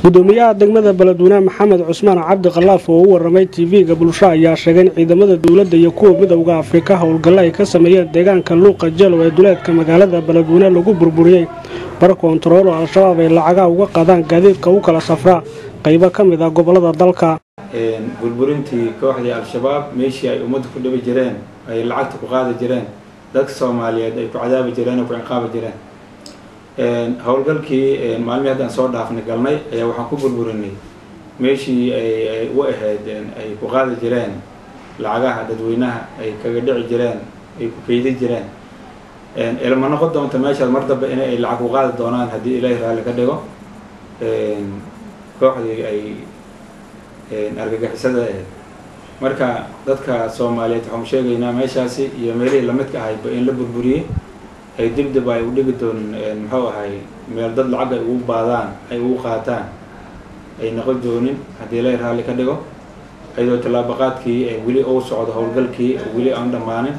gudoomiyaha degmada Beledweyne Maxamed Cusmaan Cabdi Khalaaf oo u waramay TV-ga bulshada ayaa sheegay in ciidamada dawladda iyo kuwa midowga Afrika howlgal ay ka sameeyeen deegaanka Luuqa Jelo ee duleedka magaalada Beledweyne lagu burburiyay bar kontarool oo al-shabaab ay lacagaha uga qaadaan gaadiidka u kala safra qaybo ka mid ah gobolada dalka. burburintii kooxdii al-shabaab meeshii ay ummadda ku dhabi jireen ay lacagta ku qaadi jireen dadka Soomaaliyeed ay ku cadaabi jireen oo ku ciqaabi jireen howlgalkii maalmihii haddaan soo dhaafnay galnay ayaa waxaan ku burburinay meeshii ay u ahayd ay ku qaadi jireen lacagaha dadweynaha ay kaga dhici jireen ay ku keydin jireen ilma noqon doonta meeshaas mar dambe in ay lacag u qaadi doonaan haddii Ilaahay raali ka dhigo kooxdii ay argagixisada marka dadka Soomaaliyeed waxaan sheegaynaa meeshaasi iyo meelihii la midka ahay in la burburiyay ay dibdib ay u dhigi doon muxuu ahay meel dad lacag ay ugu baadaan ay ugu qaataan ay noqon doonin haddii Ilaahay raali ka dhigo ayadoo talaabaqaadkii weli oo socdo howlgalkii weli aan dhamaanin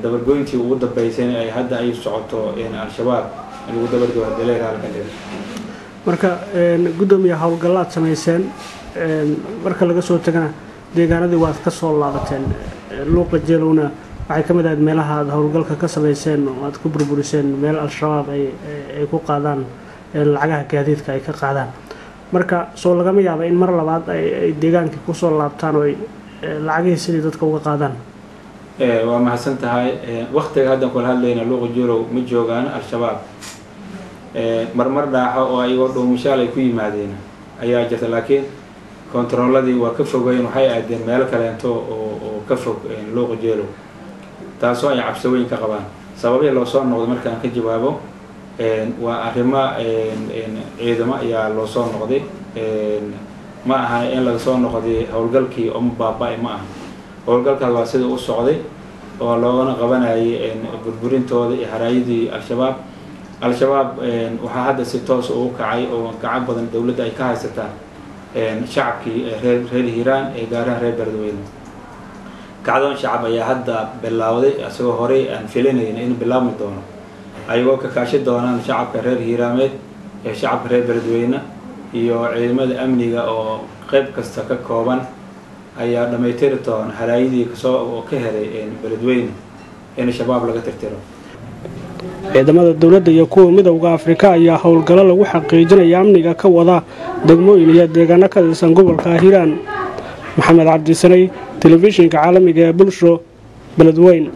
dabargoyntii ugu dambeysay ay hadda ay socoto al-shabaab ugu dabargo haddii Ilaahay raali ka dhigo marka gudoomiyaha howlgalaad sameeyeen marka laga soo tagana deegaanadii waad ka soo laabateen Luuqa Jelowna waxay ka mid ahayd meelaha aad howlgalka ka sameeyeen oo aad ku burburiseen meel al-shabaab ay ku qaadaan lacagaha gaadiidka ay ka qaadaan marka soo laga yaabo in mar labaad ay deegaanka ku soo laabtaan oo lacagihii sidii dadka uga qaadaan waa mahadsan tahay waqtiga hadda ku hadlayna Luuqa Jelow ma joogaan al-shabaab marmar dhaaxo oo ay wado mishaal ay ku yimaadeen ayaa jirta laakiin kontarooladii waa ka fogeeyeen waxay aadeen meel kale oo ka fog Luuqa Jelow taasoo ay cabsi weyn ka qabaan sababay loo soo noqday markaan ka jawaabo waa arrimo ciidamo ayaa loo soo noqday ma aha in laga soo noqday howlgalkii oo baabay ma aha howlgalkaas waa sida u socday oo loogana qabanayay burburintooda iyo haraayadii al-shabaab waxa hadda si toos u kacay oo gacan badan dawladda ay ka haysataa shacabkii reer Hiiraan ee gaaraha reer Beledweyne kacdoon shacab ayaa hadda bilaawday asagoo hore aan filanayna in bilaabmi doono ayagoo ka kaashi doonaan shacabka reer Hiiraameed ee shacabka reer Beledweyne iyo ciidamada amniga oo qayb kasta ka kooban ayaa dhameeytiri doon haraayadii kasoo ka helay Beledweyne in shabaab laga tirtiro ciidamada dawladda iyo kuwa midowga Afrika ayaa howlgal lagu xaqiijinayo amniga ka wada degmooyin iyo deegaano ka tirsan gobolka Hiiraan. Maxamed Cabdi Sanay, telefishinka caalamiga ee bulsho Beledweyne.